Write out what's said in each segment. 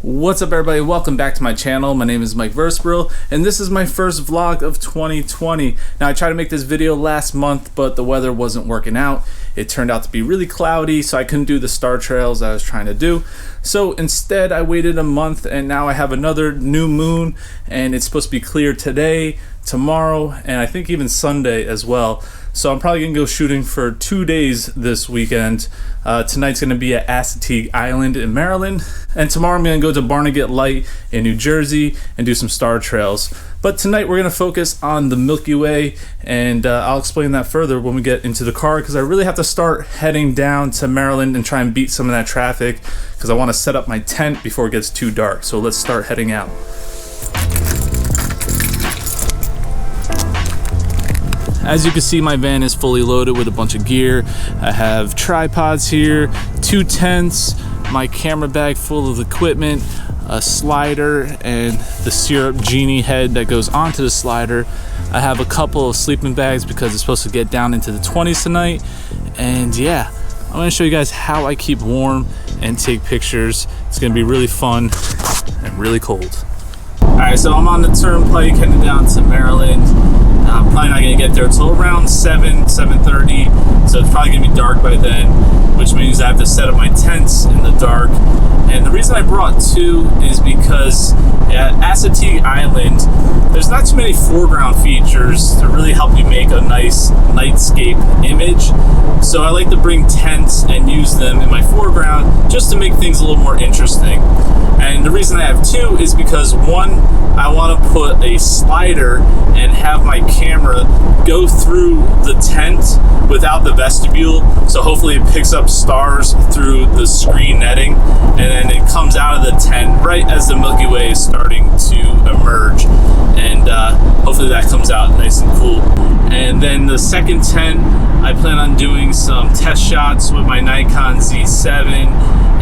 What's up everybody, welcome back to my channel. My name is Mike Versbril and this is my first vlog of 2020. Now I tried to make this video last month but the weather wasn't working out. It turned out to be really cloudy so I couldn't do the star trails I was trying to do. So instead I waited a month and now I have another new moon and it's supposed to be clear today, tomorrow, and I think even Sunday as well. So I'm probably gonna go shooting for 2 days this weekend. Tonight's gonna be at Assateague Island in Maryland, and tomorrow I'm gonna go to Barnegat Light in New Jersey and do some star trails. But tonight we're gonna focus on the Milky Way, and I'll explain that further when we get into the car, because I really have to start heading down to Maryland and try and beat some of that traffic, because I want to set up my tent before it gets too dark. So let's start heading out. As you can see, my van is fully loaded with a bunch of gear. I have tripods here, 2 tents, my camera bag full of equipment, a slider, and the syrup genie head that goes onto the slider. I have a couple of sleeping bags because it's supposed to get down into the 20s tonight. And yeah, I'm gonna show you guys how I keep warm and take pictures. It's gonna be really fun and really cold. All right, so I'm on the turnpike heading down to Maryland. I'm probably not gonna get there until around 7:30, so it's probably gonna be dark by then, which means I have to set up my tents in the dark. And the reason I brought 2 is because at Assateague Island, there's not too many foreground features to really help you make a nice nightscape image. So I like to bring tents and use them in my foreground just to make things a little more interesting. And the reason I have 2 is because 1, I want to put a slider and have my camera go through the tent without the vestibule, so hopefully it picks up stars through the screen netting, and then it comes out of the tent right as the Milky Way is starting to emerge, and hopefully that comes out nice and cool. And then the second tent, I plan on doing some test shots with my Nikon Z7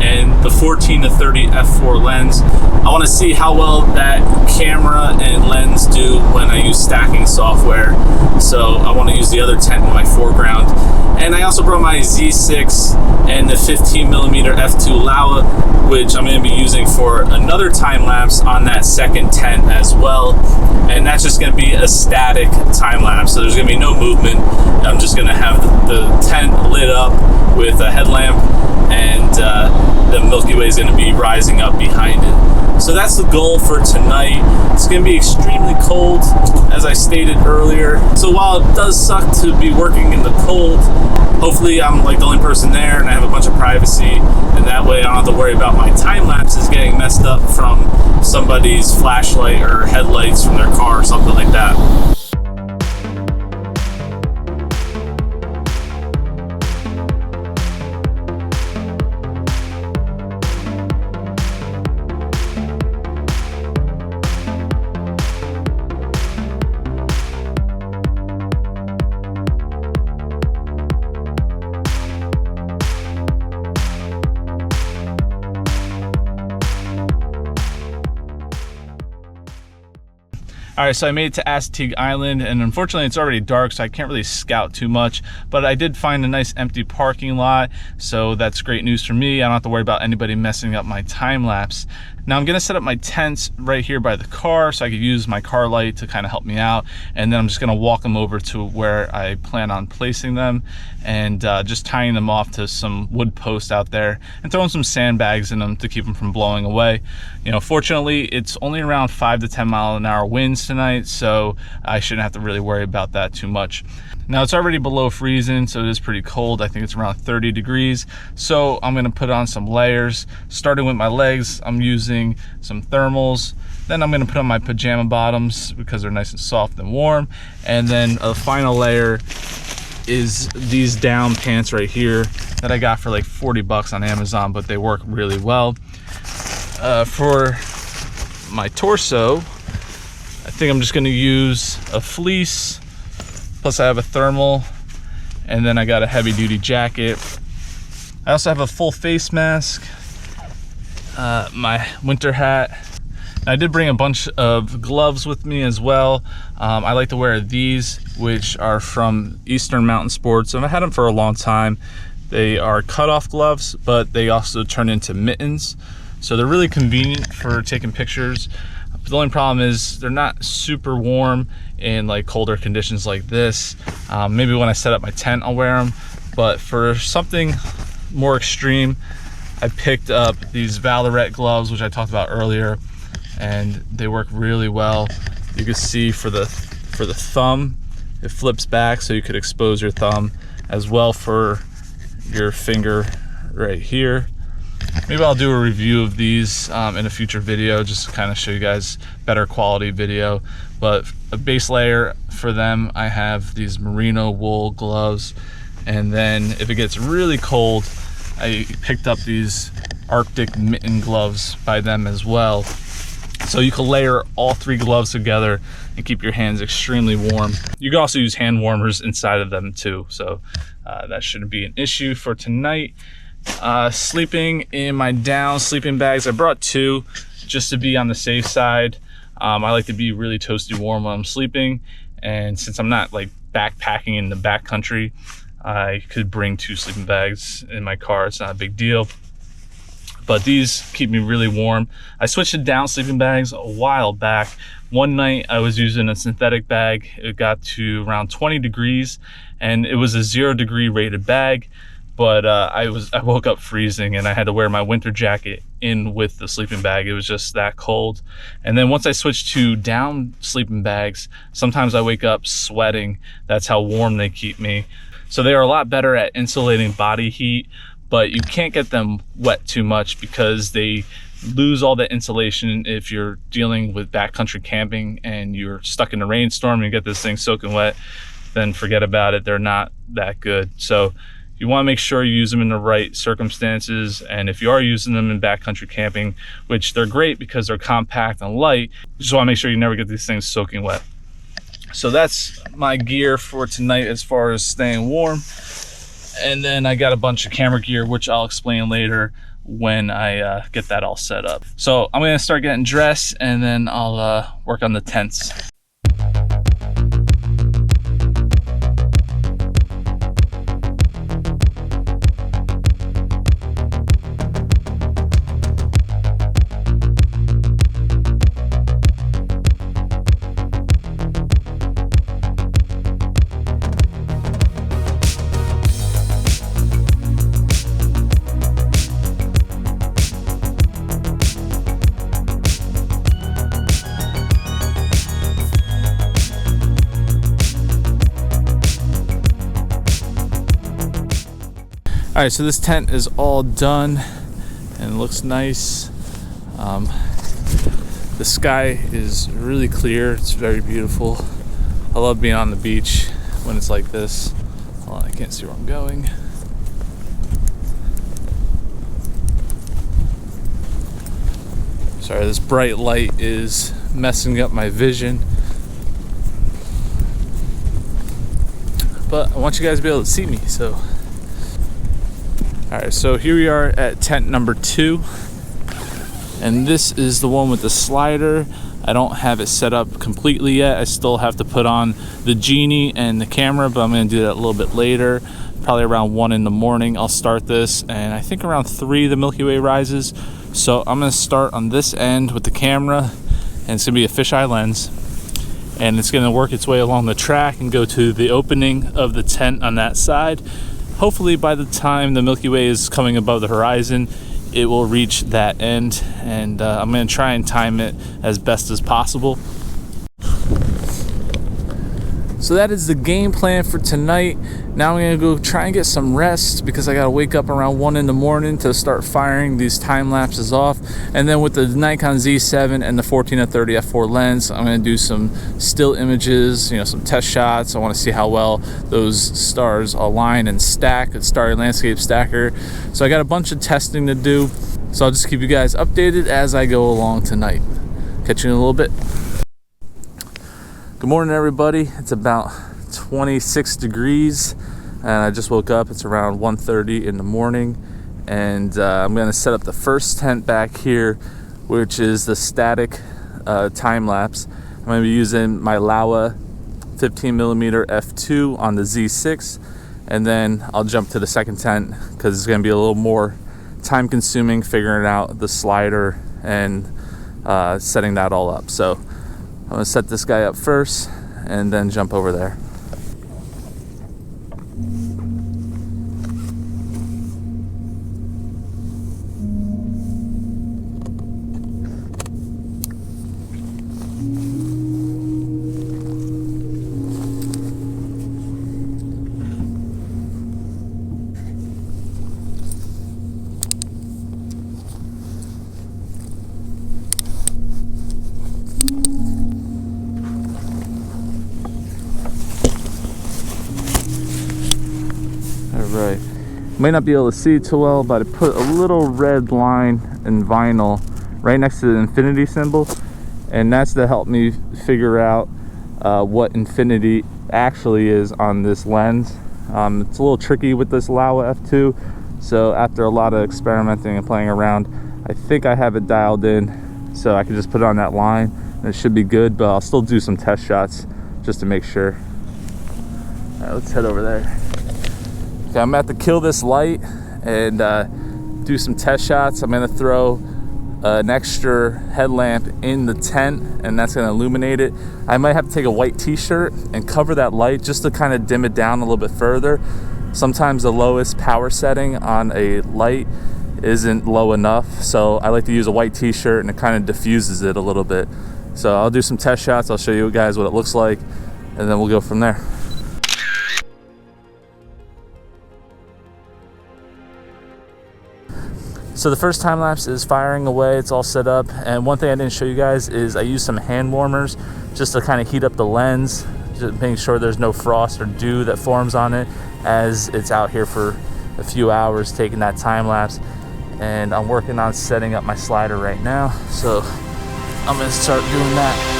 and the 14-30 f4 lens. I want to see how well that camera and lens do when I use stacking software. So I want to use the other tent in my foreground. And I also brought my Z6 and the 15mm f2 Laowa, which I'm going to be using for another time lapse on that second tent as well. And that's just going to be a static time lapse, so there's going to be no movement. I'm just going to have the tent lit up with a headlamp, and the Milky Way is going to be rising up behind it. So that's the goal for tonight. It's going to be extremely cold, as I stated earlier. So while it does suck to be working in the cold, hopefully I'm like the only person there and I have a bunch of privacy, and that way I don't have to worry about my time lapses getting messed up from somebody's flashlight or headlights from their car or something like that. All right, so I made it to Assateague Island, and unfortunately it's already dark, so I can't really scout too much, but I did find a nice empty parking lot, so that's great news for me. I don't have to worry about anybody messing up my time lapse. Now I'm gonna set up my tents right here by the car so I could use my car light to kind of help me out, and then I'm just gonna walk them over to where I plan on placing them, and just tying them off to some wood posts out there and throwing some sandbags in them to keep them from blowing away. You know, fortunately it's only around 5 to 10 mile an hour winds tonight, so I shouldn't have to really worry about that too much. Now it's already below freezing, so it is pretty cold. I think it's around 30 degrees. So I'm gonna put on some layers. Starting with my legs, I'm using some thermals. Then I'm gonna put on my pajama bottoms because they're nice and soft and warm. And then a final layer is these down pants right here that I got for like 40 bucks on Amazon, but they work really well. For my torso, I think I'm just gonna use a fleece, plus I have a thermal, and then I got a heavy duty jacket. I also have a full face mask, my winter hat. I did bring a bunch of gloves with me as well. I like to wear these, which are from Eastern Mountain Sports, and I've had them for a long time. They are cutoff gloves, but they also turn into mittens. So they're really convenient for taking pictures. But the only problem is they're not super warm in like colder conditions like this. Maybe when I set up my tent, I'll wear them. But for something more extreme, I picked up these Valorette gloves, which I talked about earlier, and they work really well. You can see for the thumb, it flips back so you could expose your thumb, as well for your finger right here. Maybe I'll do a review of these in a future video, just to kind of show you guys better quality video. But a base layer for them, I have these merino wool gloves, and then if it gets really cold, I picked up these Arctic mitten gloves by them as well. So you can layer all 3 gloves together and keep your hands extremely warm. You can also use hand warmers inside of them too, so that shouldn't be an issue for tonight. Sleeping in my down sleeping bags, I brought 2 just to be on the safe side. I like to be really toasty warm when I'm sleeping, and since I'm not like backpacking in the backcountry, I could bring 2 sleeping bags in my car. It's not a big deal, but these keep me really warm. I switched to down sleeping bags a while back. One night I was using a synthetic bag. It got to around 20 degrees and it was a 0 degree rated bag, but I woke up freezing and I had to wear my winter jacket in with the sleeping bag. It was just that cold. And then once I switched to down sleeping bags, sometimes I wake up sweating. That's how warm they keep me. So they are a lot better at insulating body heat, but you can't get them wet too much because they lose all the insulation if you're dealing with backcountry camping and you're stuck in a rainstorm and you get this thing soaking wet, then forget about it. They're not that good. So you want to make sure you use them in the right circumstances. And if you are using them in backcountry camping, which they're great because they're compact and light, you just want to make sure you never get these things soaking wet. So that's my gear for tonight as far as staying warm. And then I got a bunch of camera gear, which I'll explain later when I get that all set up. So I'm gonna start getting dressed and then I'll work on the tents. All right, so this tent is all done and it looks nice. The sky is really clear. It's very beautiful. I love being on the beach when it's like this. Hold on, I can't see where I'm going. Sorry, this bright light is messing up my vision. But I want you guys to be able to see me, so. All right, so here we are at tent number 2, and this is the one with the slider. I don't have it set up completely yet. I still have to put on the genie and the camera, but I'm gonna do that a little bit later, probably around 1 in the morning. I'll start this, and I think around 3 the Milky Way rises. So I'm gonna start on this end with the camera, and it's gonna be a fisheye lens, and it's gonna work its way along the track and go to the opening of the tent on that side. Hopefully by the time the Milky Way is coming above the horizon, it will reach that end, and I'm going to try and time it as best as possible. So that is the game plan for tonight. Now I'm going to go try and get some rest because I got to wake up around 1 in the morning to start firing these time lapses off. And then with the Nikon Z7 and the 14-30 f4 lens, I'm going to do some still images, some test shots. I want to see how well those stars align and stack. It's Starry Landscape Stacker. So I got a bunch of testing to do. So I'll just keep you guys updated as I go along tonight. Catch you in a little bit. Good morning, everybody. It's about 26 degrees and I just woke up. It's around 1:30 in the morning, and I'm going to set up the first tent back here, which is the static time lapse. I'm going to be using my Laowa 15mm f2 on the Z6, and then I'll jump to the second tent because it's going to be a little more time consuming figuring out the slider and setting that all up. So I'm gonna set this guy up first and then jump over there. Right, might not be able to see too well, but I put a little red line in vinyl right next to the infinity symbol, and that's to help me figure out what infinity actually is on this lens. It's a little tricky with this Laowa f2, so after a lot of experimenting and playing around, I think I have it dialed in, so I can just put it on that line and it should be good, but I'll still do some test shots just to make sure. All right, let's head over there. Okay, I'm about to kill this light and do some test shots. I'm gonna throw an extra headlamp in the tent, and that's gonna illuminate it. I might have to take a white t-shirt and cover that light just to kind of dim it down a little bit further. Sometimes the lowest power setting on a light isn't low enough, so I like to use a white t-shirt and it kind of diffuses it a little bit. So I'll do some test shots, I'll show you guys what it looks like, and then we'll go from there. So the first time lapse is firing away, it's all set up, and one thing I didn't show you guys is I used some hand warmers just to kind of heat up the lens, just making sure there's no frost or dew that forms on it as it's out here for a few hours taking that time lapse. And I'm working on setting up my slider right now, so I'm gonna start doing that.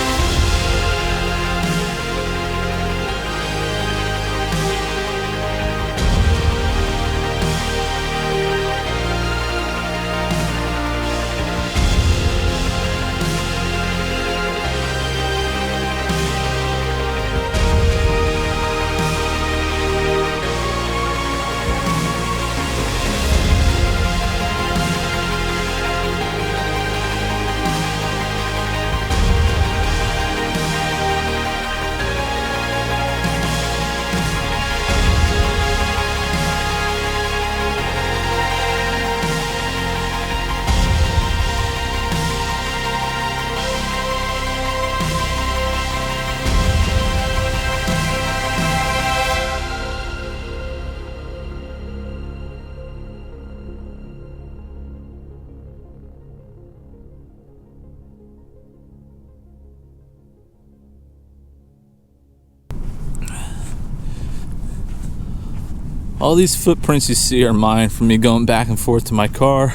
All these footprints you see are mine from me going back and forth to my car.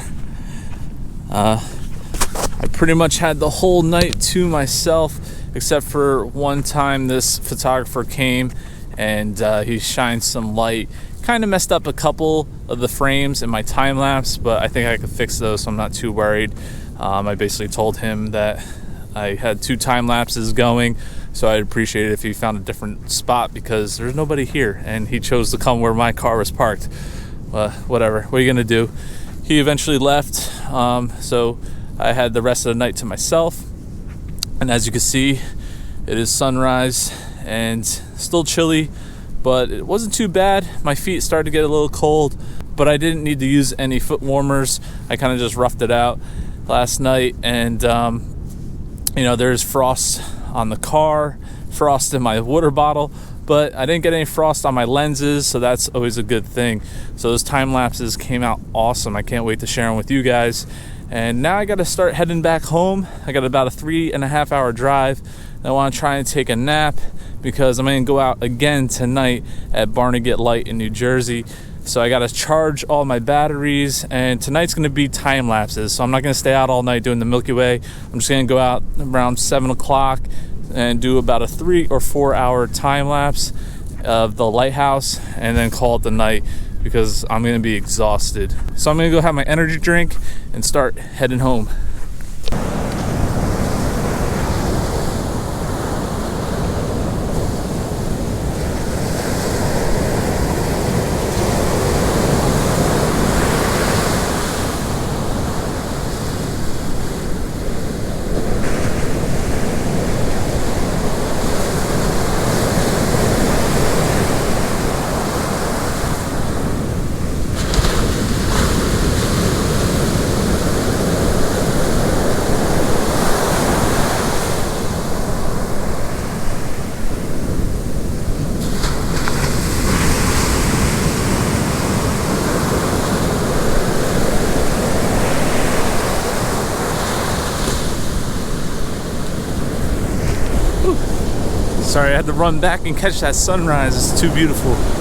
I pretty much had the whole night to myself, except for one time this photographer came and he shined some light. Kind of messed up a couple of the frames in my time lapse, but I think I could fix those, so I'm not too worried. I basically told him that I had 2 time lapses going, so I'd appreciate it if he found a different spot because there's nobody here, and he chose to come where my car was parked. Whatever, what are you gonna do? He eventually left, so I had the rest of the night to myself, and as you can see, it is sunrise and still chilly, but it wasn't too bad. My feet started to get a little cold, but I didn't need to use any foot warmers. I kind of just roughed it out last night, and you know, there's frost on the car, frost in my water bottle, but I didn't get any frost on my lenses, so that's always a good thing. So those time lapses came out awesome. I can't wait to share them with you guys. And now I got to start heading back home. I got about a 3.5 hour drive. I want to try and take a nap because I'm going to go out again tonight at Barnegat Light in New Jersey. So I got to charge all my batteries, and tonight's going to be time lapses. So I'm not going to stay out all night doing the Milky Way. I'm just going to go out around 7 o'clock and do about a 3 or 4 hour time lapse of the lighthouse and then call it the night because I'm going to be exhausted. So I'm going to go have my energy drink and start heading home. Sorry, I had to run back and catch that sunrise. It's too beautiful.